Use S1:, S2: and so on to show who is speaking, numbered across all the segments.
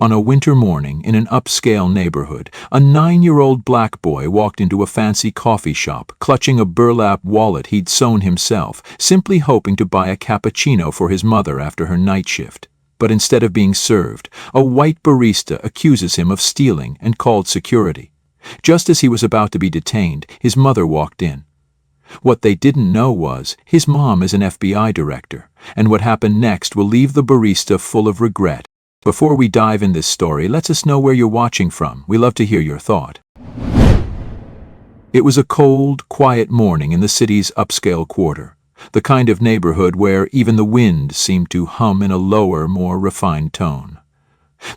S1: On a winter morning in an upscale neighborhood, a 9-year-old black boy walked into a fancy coffee shop, clutching a burlap wallet he'd sewn himself, simply hoping to buy a cappuccino for his mother after her night shift. But instead of being served, a white barista accuses him of stealing and called security. Just as he was about to be detained, his mother walked in. What they didn't know was, his mom is an FBI director, and what happened next will leave the barista full of regret. Before we dive in this story, let us know where you're watching from. We love to hear your thought. It was a cold, quiet morning in the city's upscale quarter, the kind of neighborhood where even the wind seemed to hum in a lower, more refined tone.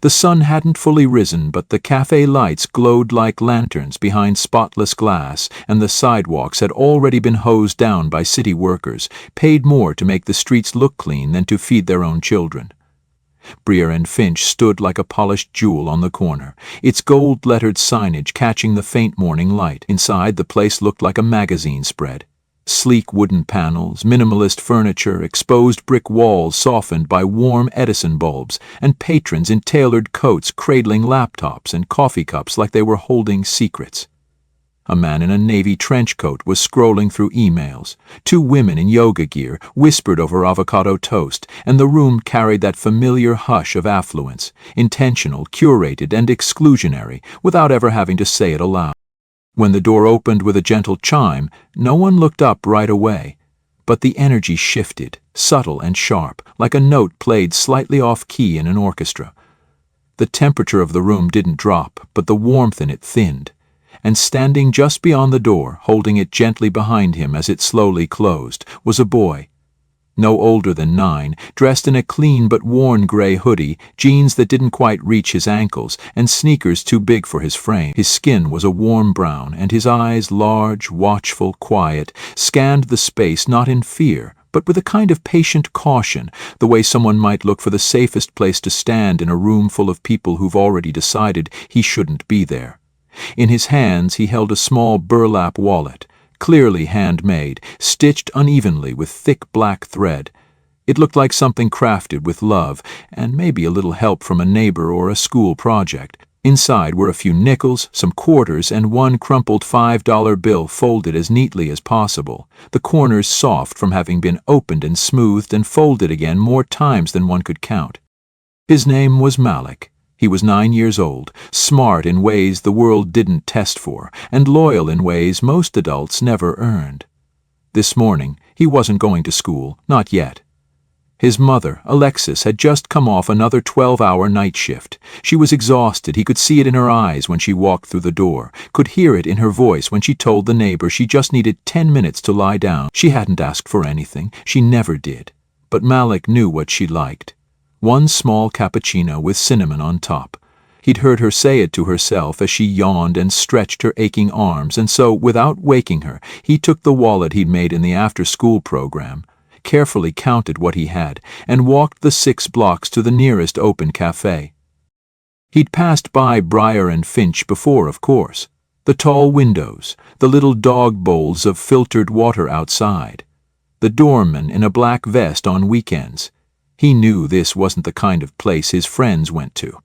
S1: The sun hadn't fully risen, but the cafe lights glowed like lanterns behind spotless glass, and the sidewalks had already been hosed down by city workers, paid more to make the streets look clean than to feed their own children. Briar and Finch stood like a polished jewel on the corner, its gold-lettered signage catching the faint morning light. Inside, the place looked like a magazine spread. Sleek wooden panels, minimalist furniture, exposed brick walls softened by warm Edison bulbs, and patrons in tailored coats cradling laptops and coffee cups like they were holding secrets. A man in a navy trench coat was scrolling through emails. Two women in yoga gear whispered over avocado toast, and the room carried that familiar hush of affluence, intentional, curated, and exclusionary, without ever having to say it aloud. When the door opened with a gentle chime, no one looked up right away, but the energy shifted, subtle and sharp, like a note played slightly off-key in an orchestra. The temperature of the room didn't drop, but the warmth in it thinned. And standing just beyond the door, holding it gently behind him as it slowly closed, was a boy. No older than 9, dressed in a clean but worn gray hoodie, jeans that didn't quite reach his ankles, and sneakers too big for his frame. His skin was a warm brown, and his eyes, large, watchful, quiet, scanned the space not in fear, but with a kind of patient caution, the way someone might look for the safest place to stand in a room full of people who've already decided he shouldn't be there. In his hands he held a small burlap wallet, clearly handmade, stitched unevenly with thick black thread. It looked like something crafted with love, and maybe a little help from a neighbor or a school project. Inside were a few nickels, some quarters, and one crumpled $5 bill folded as neatly as possible, the corners soft from having been opened and smoothed and folded again more times than one could count. His name was Malik. He was 9 years old, smart in ways the world didn't test for, and loyal in ways most adults never earned. This morning, he wasn't going to school, not yet. His mother, Alexis, had just come off another 12-hour night shift. She was exhausted. He could see it in her eyes when she walked through the door, could hear it in her voice when she told the neighbor she just needed 10 minutes to lie down. She hadn't asked for anything. She never did. But Malik knew what she liked. One small cappuccino with cinnamon on top. He'd heard her say it to herself as she yawned and stretched her aching arms, and so, without waking her, he took the wallet he'd made in the after-school program, carefully counted what he had, and walked the 6 blocks to the nearest open cafe. He'd passed by Briar and Finch before, of course. The tall windows, the little dog bowls of filtered water outside, the doorman in a black vest on weekends. He knew this wasn't the kind of place his friends went to.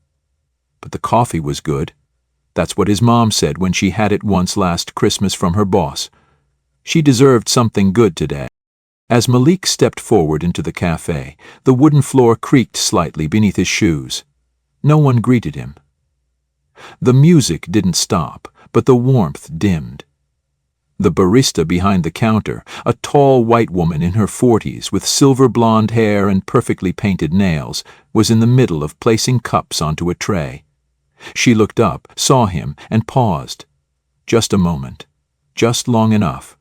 S1: But the coffee was good. That's what his mom said when she had it once last Christmas from her boss. She deserved something good today. As Malik stepped forward into the cafe, the wooden floor creaked slightly beneath his shoes. No one greeted him. The music didn't stop, but the warmth dimmed. The barista behind the counter, a tall white woman in her 40s with silver blonde hair and perfectly painted nails, was in the middle of placing cups onto a tray. She looked up, saw him, and paused. Just a moment. Just long enough.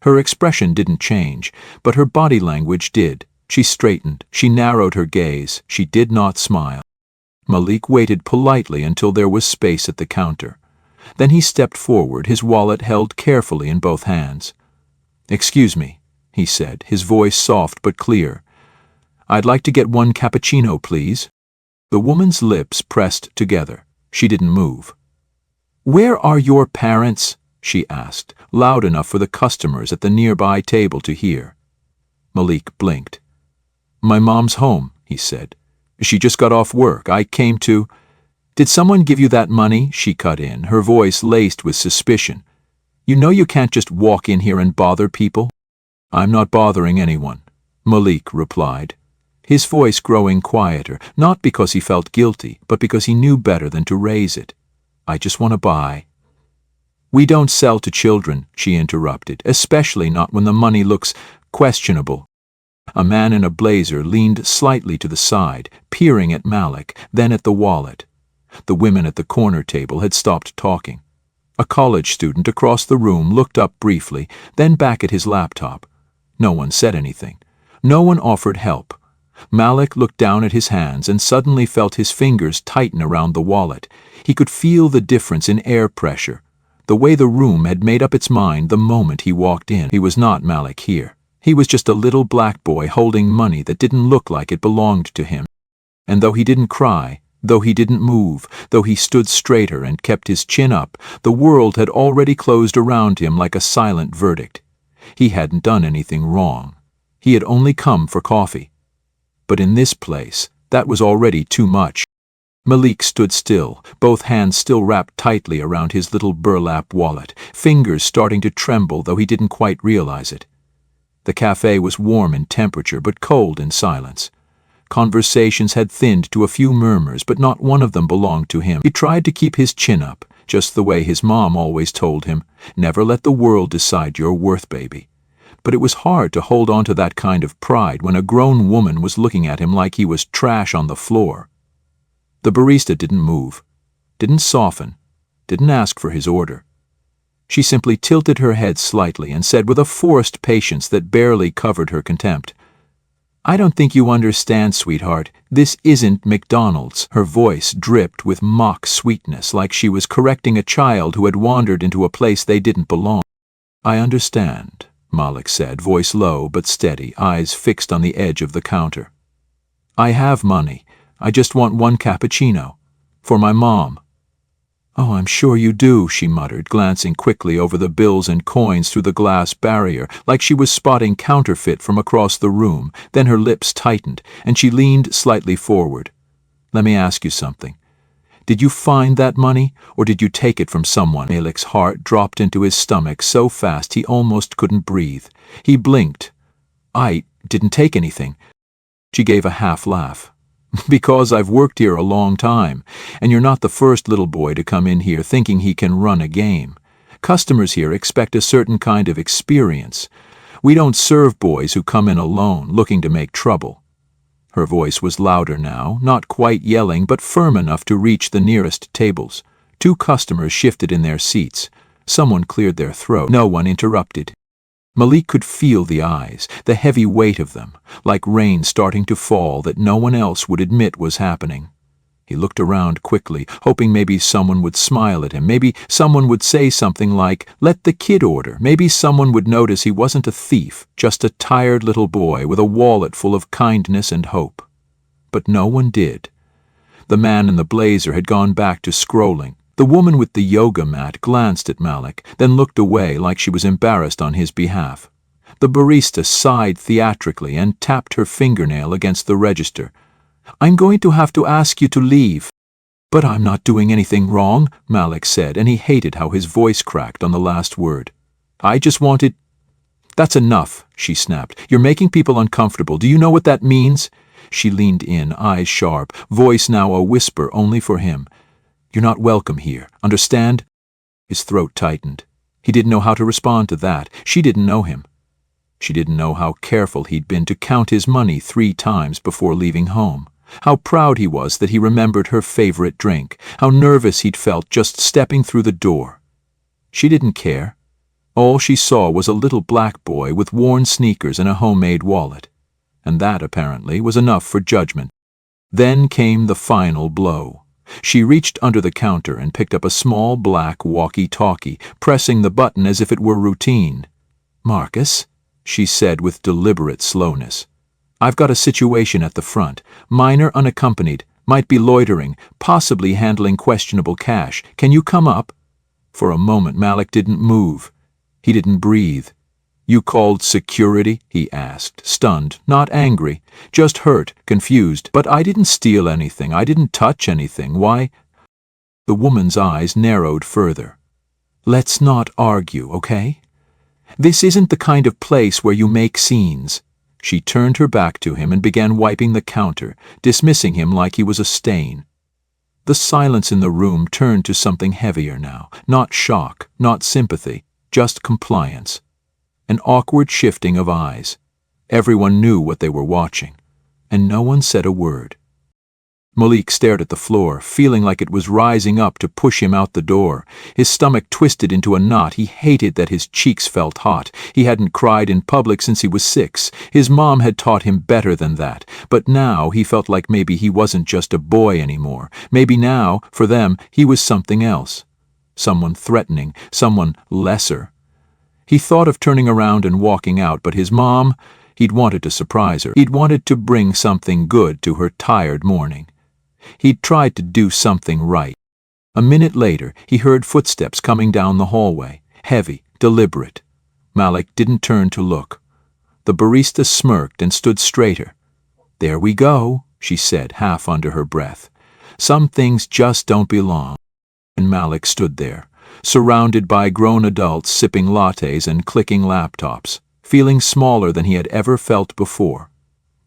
S1: Her expression didn't change, but her body language did. She straightened, she narrowed her gaze, she did not smile. Malik waited politely until there was space at the counter. Then he stepped forward, his wallet held carefully in both hands. "Excuse me," he said, his voice soft but clear. "I'd like to get 1 cappuccino, please." The woman's lips pressed together. She didn't move. "Where are your parents?" she asked, loud enough for the customers at the nearby table to hear. Malik blinked. "My mom's home," he said. She just got off work. I came to—" "Did someone give you that money?" she cut in, her voice laced with suspicion. "You know you can't just walk in here and bother people." "I'm not bothering anyone," Malik replied, his voice growing quieter, not because he felt guilty, but because he knew better than to raise it. "I just want to buy—" "We don't sell to children," she interrupted, "especially not when the money looks questionable." A man in a blazer leaned slightly to the side, peering at Malik, then at the wallet. The women at the corner table had stopped talking. A college student across the room looked up briefly, then back at his laptop. No one said anything. No one offered help. Malik looked down at his hands and suddenly felt his fingers tighten around the wallet. He could feel the difference in air pressure, the way the room had made up its mind the moment he walked in. He was not Malik here. He was just a little black boy holding money that didn't look like it belonged to him. And though he didn't cry, though he didn't move, though he stood straighter and kept his chin up, the world had already closed around him like a silent verdict. He hadn't done anything wrong. He had only come for coffee. But in this place, that was already too much. Malik stood still, both hands still wrapped tightly around his little burlap wallet, fingers starting to tremble though he didn't quite realize it. The cafe was warm in temperature but cold in silence. Conversations had thinned to a few murmurs, but not one of them belonged to him. He tried to keep his chin up, just the way his mom always told him, "Never let the world decide your worth, baby." But it was hard to hold on to that kind of pride when a grown woman was looking at him like he was trash on the floor. The barista didn't move, didn't soften, didn't ask for his order. She simply tilted her head slightly and said with a forced patience that barely covered her contempt, "I don't think you understand, sweetheart. This isn't McDonald's." Her voice dripped with mock sweetness, like she was correcting a child who had wandered into a place they didn't belong. "I understand," Malik said, voice low but steady, eyes fixed on the edge of the counter. "I have money. I just want one cappuccino. For my mom." "Oh, I'm sure you do," she muttered, glancing quickly over the bills and coins through the glass barrier, like she was spotting counterfeit from across the room. Then her lips tightened, and she leaned slightly forward. "Let me ask you something. Did you find that money, or did you take it from someone?" Malik's heart dropped into his stomach so fast he almost couldn't breathe. He blinked. "I didn't take anything." She gave a half laugh. "Because I've worked here a long time, and you're not the first little boy to come in here thinking he can run a game. Customers here expect a certain kind of experience. We don't serve boys who come in alone, looking to make trouble." Her voice was louder now, not quite yelling, but firm enough to reach the nearest tables. Two customers shifted in their seats. Someone cleared their throat. No one interrupted. Malik could feel the eyes, the heavy weight of them, like rain starting to fall that no one else would admit was happening. He looked around quickly, hoping maybe someone would smile at him, maybe someone would say something like, "Let the kid order." Maybe someone would notice he wasn't a thief, just a tired little boy with a wallet full of kindness and hope. But no one did. The man in the blazer had gone back to scrolling. The woman with the yoga mat glanced at Malik, then looked away like she was embarrassed on his behalf. The barista sighed theatrically and tapped her fingernail against the register. "I'm going to have to ask you to leave." "But I'm not doing anything wrong," Malik said, and he hated how his voice cracked on the last word. "I just wanted—" "That's enough," she snapped. "You're making people uncomfortable. Do you know what that means?" She leaned in, eyes sharp, voice now a whisper only for him. "You're not welcome here, understand?" His throat tightened. He didn't know how to respond to that. She didn't know him. She didn't know how careful he'd been to count his money 3 times before leaving home. How proud he was that he remembered her favorite drink. How nervous he'd felt just stepping through the door. She didn't care. All she saw was a little black boy with worn sneakers and a homemade wallet. And that, apparently, was enough for judgment. Then came the final blow. She reached under the counter and picked up a small black walkie-talkie, pressing the button as if it were routine. "Marcus," she said with deliberate slowness. "I've got a situation at the front. Minor unaccompanied, might be loitering, possibly handling questionable cash. Can you come up?" For a moment Malik didn't move. He didn't breathe. "You called security?" he asked, stunned, not angry, just hurt, confused. "But I didn't steal anything. I didn't touch anything. Why?" The woman's eyes narrowed further. "Let's not argue, okay? This isn't the kind of place where you make scenes." She turned her back to him and began wiping the counter, dismissing him like he was a stain. The silence in the room turned to something heavier now, not shock, not sympathy, just compliance. An awkward shifting of eyes. Everyone knew what they were watching, and no one said a word. Malik stared at the floor, feeling like it was rising up to push him out the door. His stomach twisted into a knot. He hated that his cheeks felt hot. He hadn't cried in public since he was 6. His mom had taught him better than that. But now he felt like maybe he wasn't just a boy anymore. Maybe now, for them, he was something else. Someone threatening, someone lesser. He thought of turning around and walking out, but his mom, he'd wanted to surprise her. He'd wanted to bring something good to her tired morning. He'd tried to do something right. A minute later, he heard footsteps coming down the hallway, heavy, deliberate. Malik didn't turn to look. The barista smirked and stood straighter. "There we go," she said, half under her breath. "Some things just don't belong." And Malik stood there, surrounded by grown adults sipping lattes and clicking laptops, feeling smaller than he had ever felt before.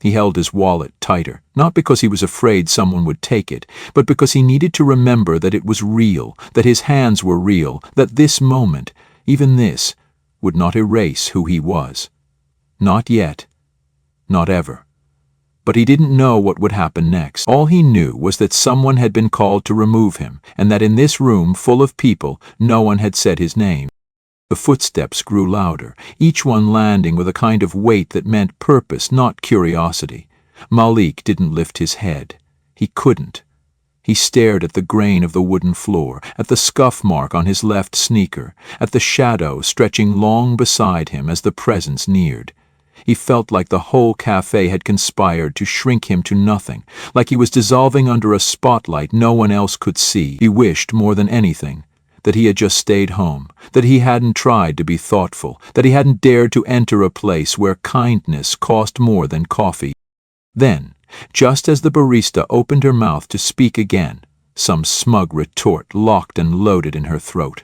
S1: He held his wallet tighter, not because he was afraid someone would take it, but because he needed to remember that it was real, that his hands were real, that this moment, even this, would not erase who he was. Not yet. Not ever. But he didn't know what would happen next. All he knew was that someone had been called to remove him, and that in this room full of people, no one had said his name. The footsteps grew louder, each one landing with a kind of weight that meant purpose, not curiosity. Malik didn't lift his head. He couldn't. He stared at the grain of the wooden floor, at the scuff mark on his left sneaker, at the shadow stretching long beside him as the presence neared. He felt like the whole cafe had conspired to shrink him to nothing, like he was dissolving under a spotlight no one else could see. He wished more than anything that he had just stayed home, that he hadn't tried to be thoughtful, that he hadn't dared to enter a place where kindness cost more than coffee. Then, just as the barista opened her mouth to speak again, some smug retort locked and loaded in her throat.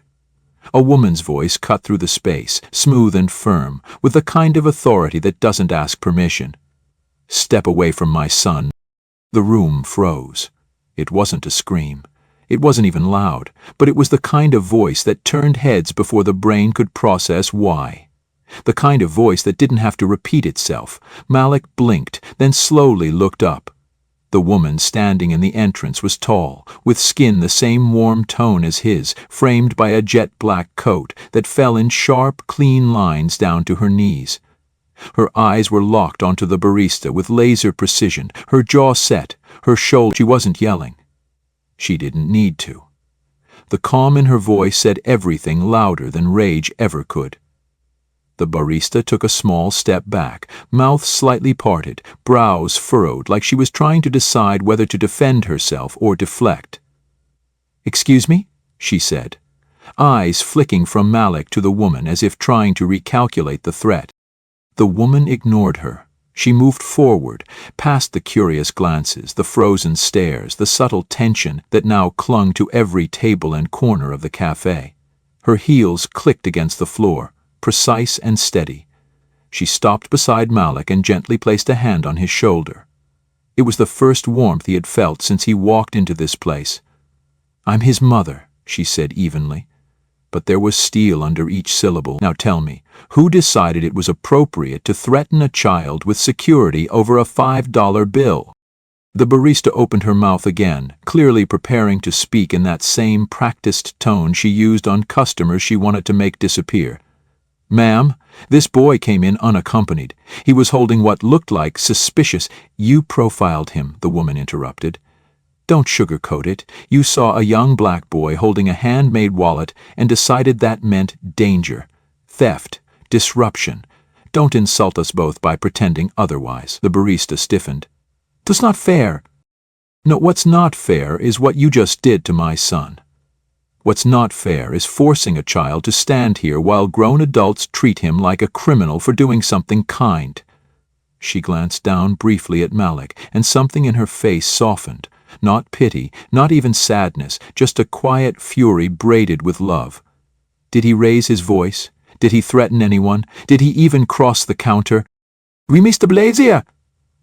S1: A woman's voice cut through the space, smooth and firm, with the kind of authority that doesn't ask permission. "Step away from my son." The room froze. It wasn't a scream. It wasn't even loud, but it was the kind of voice that turned heads before the brain could process why. The kind of voice that didn't have to repeat itself. Malik blinked, then slowly looked up. The woman standing in the entrance was tall, with skin the same warm tone as his, framed by a jet-black coat that fell in sharp, clean lines down to her knees. Her eyes were locked onto the barista with laser precision, her jaw set, her shoulder. She wasn't yelling. She didn't need to. The calm in her voice said everything louder than rage ever could. The barista took a small step back, mouth slightly parted, brows furrowed like she was trying to decide whether to defend herself or deflect. "Excuse me?" she said, eyes flicking from Malik to the woman as if trying to recalculate the threat. The woman ignored her. She moved forward, past the curious glances, the frozen stares, the subtle tension that now clung to every table and corner of the cafe. Her heels clicked against the floor, precise and steady. She stopped beside Malik and gently placed a hand on his shoulder. It was the first warmth he had felt since he walked into this place. "I'm his mother," she said evenly. But there was steel under each syllable. "Now tell me, who decided it was appropriate to threaten a child with security over a $5 bill?" The barista opened her mouth again, clearly preparing to speak in that same practiced tone she used on customers she wanted to make disappear. "Ma'am, this boy came in unaccompanied. He was holding what looked like suspicious—" "You profiled him," the woman interrupted. "Don't sugarcoat it. You saw a young black boy holding a handmade wallet and decided that meant danger, theft, disruption. Don't insult us both by pretending otherwise." The barista stiffened. "That's not fair." "No, what's not fair is what you just did to my son." What's not fair is forcing a child to stand here while grown adults treat him like a criminal for doing something kind." She glanced down briefly at Malik, and something in her face softened. Not pity, not even sadness, just a quiet fury braided with love. Did he raise his voice? Did he threaten anyone? Did he even cross the counter? "Oui, Mr. Blasier,"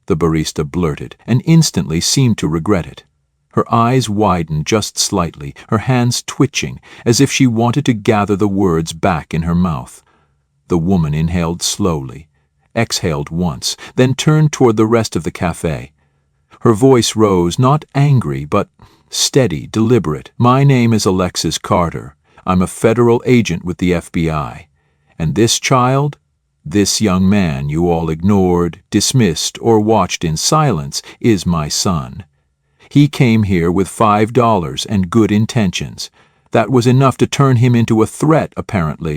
S1: the barista blurted, and instantly seemed to regret it. Her eyes widened just slightly, her hands twitching, as if she wanted to gather the words back in her mouth. The woman inhaled slowly, exhaled once, then turned toward the rest of the cafe. Her voice rose, not angry, but steady, deliberate. "My name is Alexis Carter. I'm a federal agent with the FBI. And this child, this young man you all ignored, dismissed, or watched in silence, is my son. He came here with $5 and good intentions. That was enough to turn him into a threat, apparently."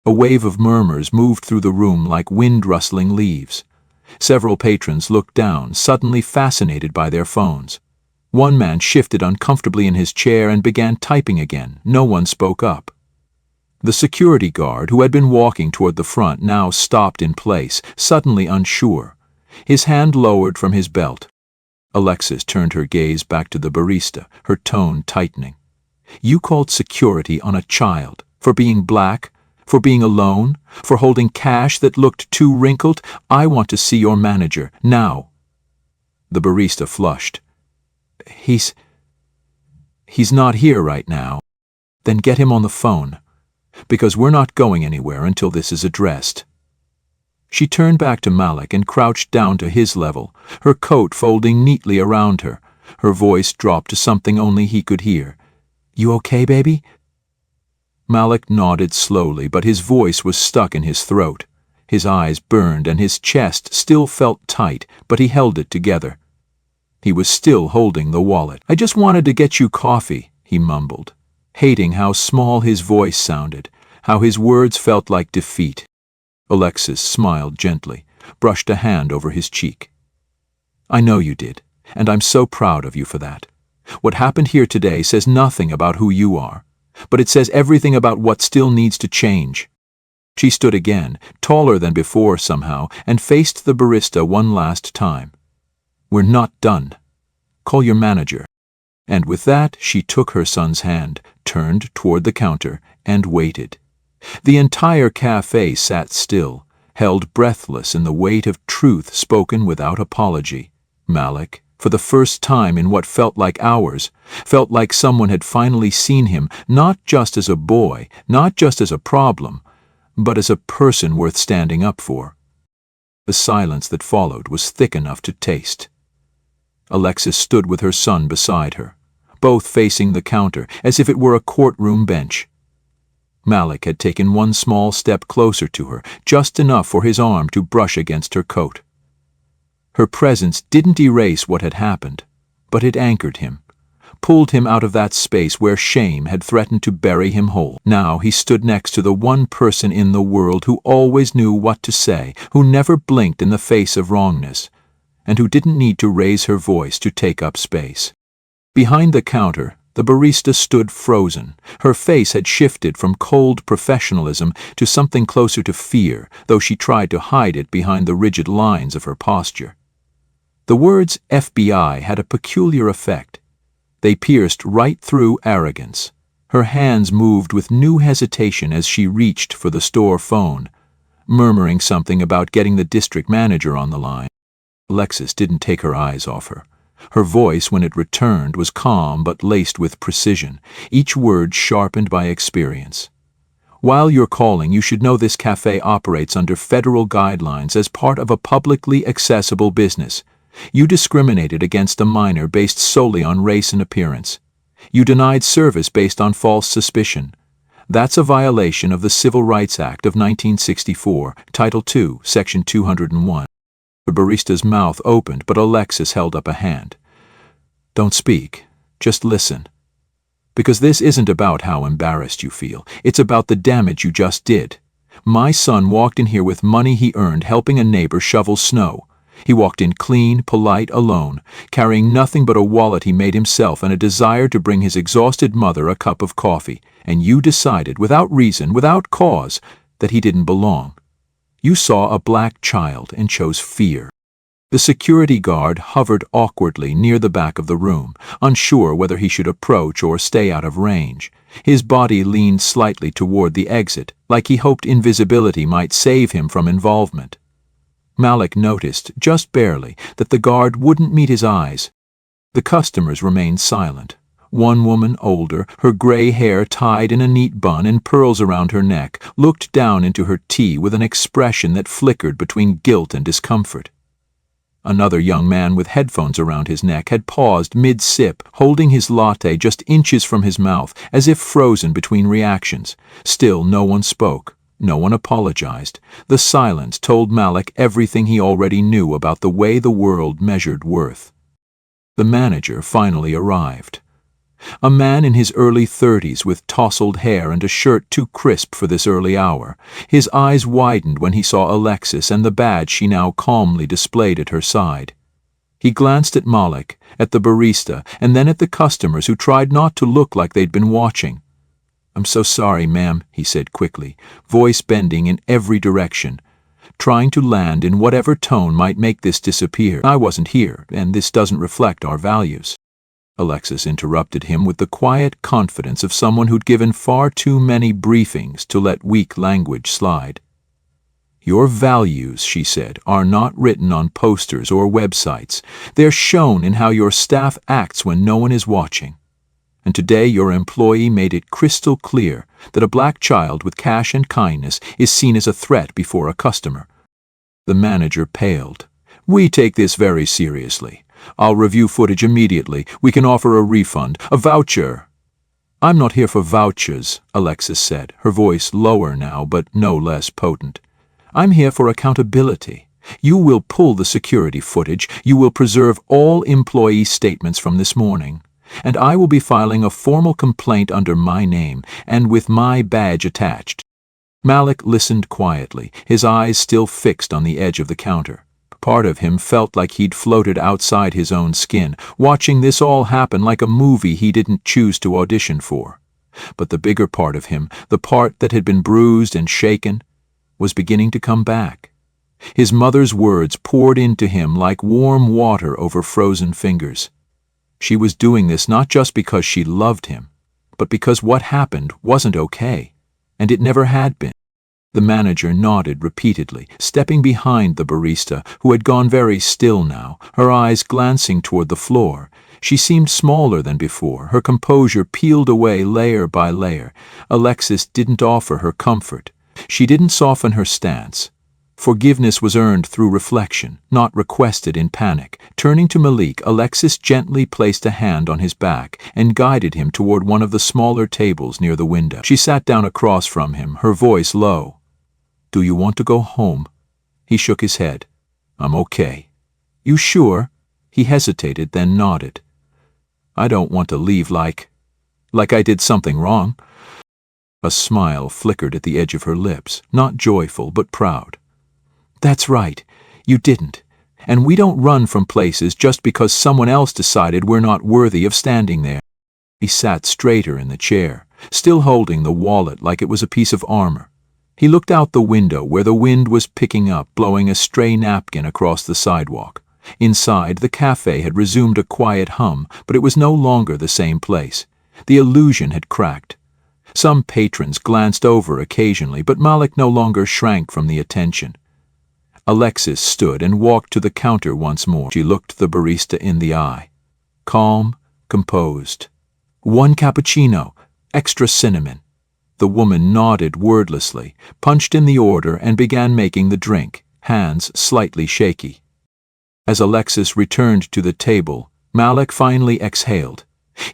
S1: A wave of murmurs moved through the room like wind-rustling leaves. Several patrons looked down, suddenly fascinated by their phones. One man shifted uncomfortably in his chair and began typing again. No one spoke up. The security guard, who had been walking toward the front, now stopped in place, suddenly unsure. His hand lowered from his belt. Alexis turned her gaze back to the barista, her tone tightening. "You called security on a child, for being black, for being alone, for holding cash that looked too wrinkled? I want to see your manager, now." The barista flushed. He's not here right now." "Then get him on the phone, because we're not going anywhere until this is addressed." She turned back to Malik and crouched down to his level, her coat folding neatly around her. Her voice dropped to something only he could hear. "You okay, baby?" Malik nodded slowly, but his voice was stuck in his throat. His eyes burned and his chest still felt tight, but he held it together. He was still holding the wallet. "I just wanted to get you coffee," he mumbled, hating how small his voice sounded, how his words felt like defeat. Alexis smiled gently, brushed a hand over his cheek. "I know you did, and I'm so proud of you for that. What happened here today says nothing about who you are, but it says everything about what still needs to change." She stood again, taller than before somehow, and faced the barista one last time. "We're not done. Call your manager." And with that, she took her son's hand, turned toward the counter, and waited. The entire cafe sat still, held breathless in the weight of truth spoken without apology. Malik, for the first time in what felt like hours, felt like someone had finally seen him, not just as a boy, not just as a problem, but as a person worth standing up for. The silence that followed was thick enough to taste. Alexis stood with her son beside her, both facing the counter, as if it were a courtroom bench. Malik had taken one small step closer to her, just enough for his arm to brush against her coat. Her presence didn't erase what had happened, but it anchored him, pulled him out of that space where shame had threatened to bury him whole. Now he stood next to the one person in the world who always knew what to say, who never blinked in the face of wrongness, and who didn't need to raise her voice to take up space. Behind the counter, the barista stood frozen. Her face had shifted from cold professionalism to something closer to fear, though she tried to hide it behind the rigid lines of her posture. The words FBI had a peculiar effect. They pierced right through arrogance. Her hands moved with new hesitation as she reached for the store phone, murmuring something about getting the district manager on the line. Alexis didn't take her eyes off her. Her voice, when it returned, was calm but laced with precision, each word sharpened by experience. "While you're calling, you should know this cafe operates under federal guidelines as part of a publicly accessible business. You discriminated against a minor based solely on race and appearance. You denied service based on false suspicion. That's a violation of the Civil Rights Act of 1964, Title II, Section 201. The barista's mouth opened, but Alexis held up a hand. "Don't speak. Just listen. Because this isn't about how embarrassed you feel. It's about the damage you just did. My son walked in here with money he earned helping a neighbor shovel snow. He walked in clean, polite, alone, carrying nothing but a wallet he made himself and a desire to bring his exhausted mother a cup of coffee, and you decided, without reason, without cause, that he didn't belong. You saw a black child and chose fear. The security guard hovered awkwardly near the back of the room, unsure whether he should approach or stay out of range. His body leaned slightly toward the exit, like he hoped invisibility might save him from involvement. Malik noticed, just barely, that the guard wouldn't meet his eyes. The customers remained silent. One woman, older, her gray hair tied in a neat bun and pearls around her neck, looked down into her tea with an expression that flickered between guilt and discomfort. Another young man with headphones around his neck had paused mid-sip, holding his latte just inches from his mouth, as if frozen between reactions. Still no one spoke. No one apologized. The silence told Malik everything he already knew about the way the world measured worth. The manager finally arrived. A man in his early 30s with tousled hair and a shirt too crisp for this early hour. His eyes widened when he saw Alexis and the badge she now calmly displayed at her side. He glanced at Malik, at the barista, and then at the customers who tried not to look like they'd been watching. "I'm so sorry, ma'am," he said quickly, voice bending in every direction, trying to land in whatever tone might make this disappear. "I wasn't here, and this doesn't reflect our values." Alexis interrupted him with the quiet confidence of someone who'd given far too many briefings to let weak language slide. "Your values," she said, "are not written on posters or websites. They're shown in how your staff acts when no one is watching. And today your employee made it crystal clear that a black child with cash and kindness is seen as a threat before a customer." The manager paled. "We take this very seriously. I'll review footage immediately. We can offer a refund, a voucher." "I'm not here for vouchers," Alexis said, her voice lower now but no less potent. "I'm here for accountability. You will pull the security footage. You will preserve all employee statements from this morning. And I will be filing a formal complaint under my name and with my badge attached." Malik listened quietly, his eyes still fixed on the edge of the counter. Part of him felt like he'd floated outside his own skin, watching this all happen like a movie he didn't choose to audition for. But the bigger part of him, the part that had been bruised and shaken, was beginning to come back. His mother's words poured into him like warm water over frozen fingers. She was doing this not just because she loved him, but because what happened wasn't okay, and it never had been. The manager nodded repeatedly, stepping behind the barista, who had gone very still now, her eyes glancing toward the floor. She seemed smaller than before, her composure peeled away layer by layer. Alexis didn't offer her comfort. She didn't soften her stance. Forgiveness was earned through reflection, not requested in panic. Turning to Malik, Alexis gently placed a hand on his back and guided him toward one of the smaller tables near the window. She sat down across from him, her voice low. "Do you want to go home?" He shook his head. "I'm okay." "You sure?" He hesitated, then nodded. "I don't want to leave like I did something wrong." A smile flickered at the edge of her lips, not joyful but proud. "That's right, you didn't. And we don't run from places just because someone else decided we're not worthy of standing there." He sat straighter in the chair, still holding the wallet like it was a piece of armor. He looked out the window where the wind was picking up, blowing a stray napkin across the sidewalk. Inside, the cafe had resumed a quiet hum, but it was no longer the same place. The illusion had cracked. Some patrons glanced over occasionally, but Malik no longer shrank from the attention. Alexis stood and walked to the counter once more. She looked the barista in the eye. Calm, composed. "1 cappuccino, extra cinnamon." The woman nodded wordlessly, punched in the order, and began making the drink, hands slightly shaky. As Alexis returned to the table, Malik finally exhaled.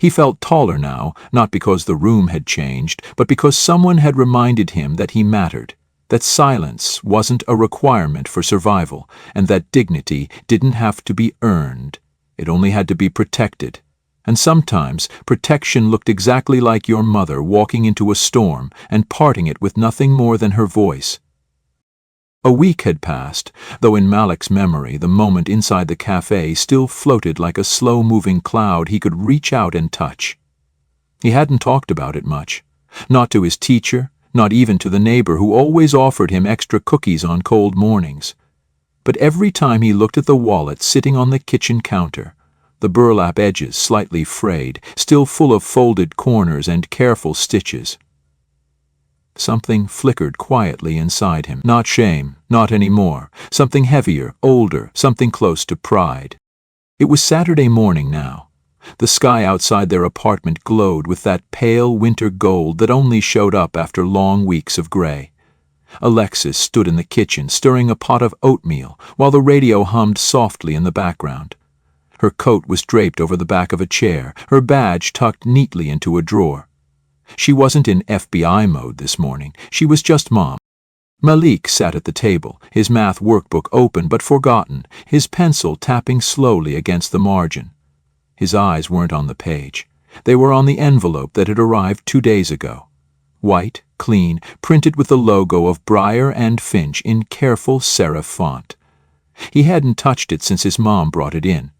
S1: He felt taller now, not because the room had changed, but because someone had reminded him that he mattered, that silence wasn't a requirement for survival, and that dignity didn't have to be earned. It only had to be protected. And sometimes protection looked exactly like your mother walking into a storm and parting it with nothing more than her voice. A week had passed, though in Malik's memory the moment inside the cafe still floated like a slow-moving cloud he could reach out and touch. He hadn't talked about it much, not to his teacher, not even to the neighbor who always offered him extra cookies on cold mornings. But every time he looked at the wallet sitting on the kitchen counter, the burlap edges slightly frayed, still full of folded corners and careful stitches, something flickered quietly inside him. Not shame, not anymore. Something heavier, older, something close to pride. It was Saturday morning now. The sky outside their apartment glowed with that pale winter gold that only showed up after long weeks of gray. Alexis stood in the kitchen stirring a pot of oatmeal while the radio hummed softly in the background. Her coat was draped over the back of a chair, her badge tucked neatly into a drawer. She wasn't in FBI mode this morning. She was just mom. Malik sat at the table, his math workbook open but forgotten, his pencil tapping slowly against the margin. His eyes weren't on the page. They were on the envelope that had arrived 2 days ago. White, clean, printed with the logo of Breyer and Finch in careful serif font. He hadn't touched it since his mom brought it in.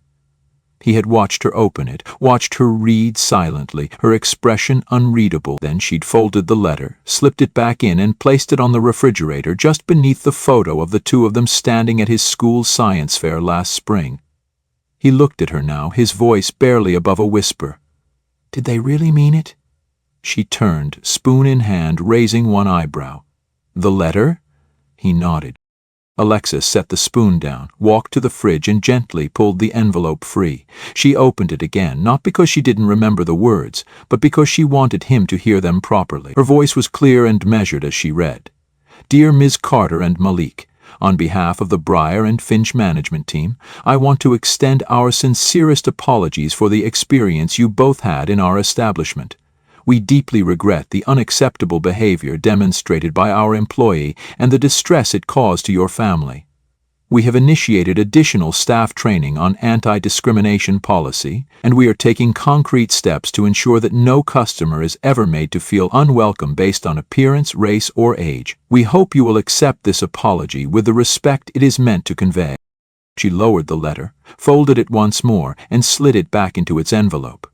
S1: He had watched her open it, watched her read silently, her expression unreadable. Then she'd folded the letter, slipped it back in and placed it on the refrigerator just beneath the photo of the two of them standing at his school science fair last spring. He looked at her now, his voice barely above a whisper. Did they really mean it? She turned, spoon in hand, raising one eyebrow. The letter? He nodded. Alexis set the spoon down, walked to the fridge and gently pulled the envelope free. She opened it again, not because she didn't remember the words, but because she wanted him to hear them properly. Her voice was clear and measured as she read. Dear Ms. Carter and Malik, on behalf of the Breyer and Finch management team, I want to extend our sincerest apologies for the experience you both had in our establishment. We deeply regret the unacceptable behavior demonstrated by our employee and the distress it caused to your family. We have initiated additional staff training on anti-discrimination policy, and we are taking concrete steps to ensure that no customer is ever made to feel unwelcome based on appearance, race, or age. We hope you will accept this apology with the respect it is meant to convey. She lowered the letter, folded it once more, and slid it back into its envelope.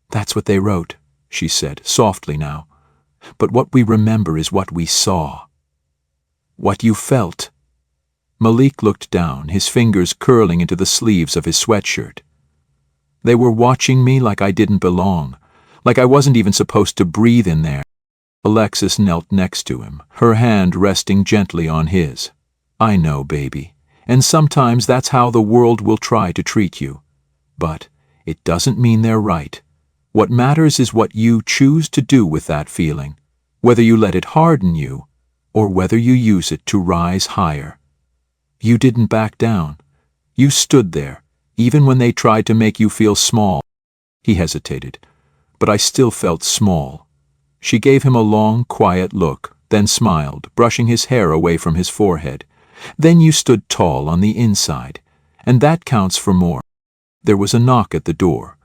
S1: That's what they wrote, she said, softly now. But what we remember is what we saw. What you felt. Malik looked down, his fingers curling into the sleeves of his sweatshirt. They were watching me like I didn't belong, like I wasn't even supposed to breathe in there. Alexis knelt next to him, her hand resting gently on his. I know, baby, and sometimes that's how the world will try to treat you. But it doesn't mean they're right. What matters is what you choose to do with that feeling, whether you let it harden you or whether you use it to rise higher. You didn't back down. You stood there, even when they tried to make you feel small. He hesitated, but I still felt small. She gave him a long, quiet look, then smiled, brushing his hair away from his forehead. Then you stood tall on the inside, and that counts for more. There was a knock at the door.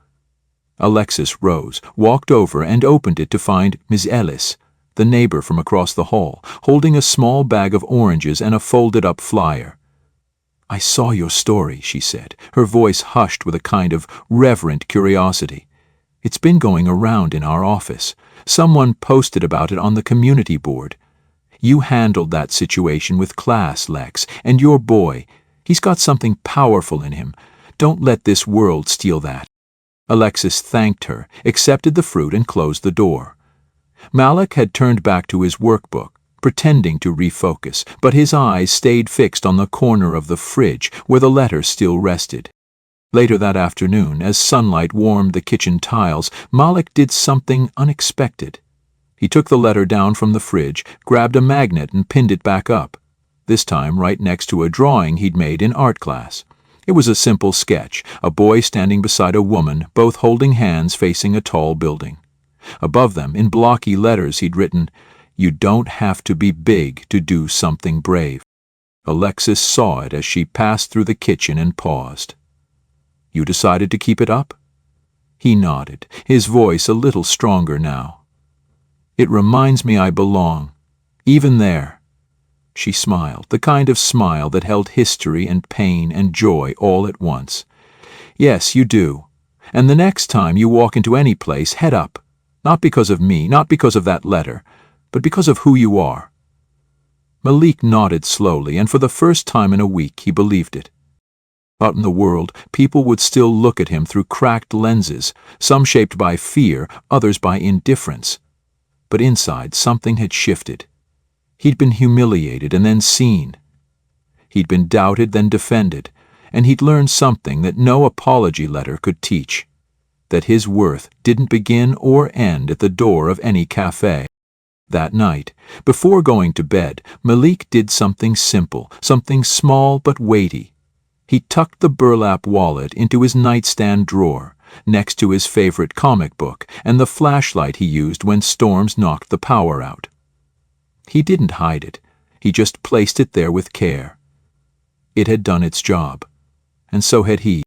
S1: Alexis rose, walked over and opened it to find Ms. Ellis, the neighbor from across the hall, holding a small bag of oranges and a folded-up flyer. I saw your story, she said, her voice hushed with a kind of reverent curiosity. It's been going around in our office. Someone posted about it on the community board. You handled that situation with class, Lex, and your boy, he's got something powerful in him. Don't let this world steal that. Alexis thanked her, accepted the fruit and closed the door. Malik had turned back to his workbook, pretending to refocus, but his eyes stayed fixed on the corner of the fridge where the letter still rested. Later that afternoon, as sunlight warmed the kitchen tiles, Malik did something unexpected. He took the letter down from the fridge, grabbed a magnet and pinned it back up, this time right next to a drawing he'd made in art class. It was a simple sketch, a boy standing beside a woman, both holding hands facing a tall building. Above them, in blocky letters, he'd written, "You don't have to be big to do something brave." Alexis saw it as she passed through the kitchen and paused. You decided to keep it up? He nodded, his voice a little stronger now. It reminds me I belong, even there. She smiled, the kind of smile that held history and pain and joy all at once. Yes, you do. And the next time you walk into any place, head up. Not because of me, not because of that letter, but because of who you are. Malik nodded slowly, and for the first time in a week he believed it. Out in the world, people would still look at him through cracked lenses, some shaped by fear, others by indifference. But inside, something had shifted. He'd been humiliated and then seen. He'd been doubted, then defended, and he'd learned something that no apology letter could teach, that his worth didn't begin or end at the door of any cafe. That night, before going to bed, Malik did something simple, something small but weighty. He tucked the burlap wallet into his nightstand drawer, next to his favorite comic book and the flashlight he used when storms knocked the power out. He didn't hide it. He just placed it there with care. It had done its job, and so had he.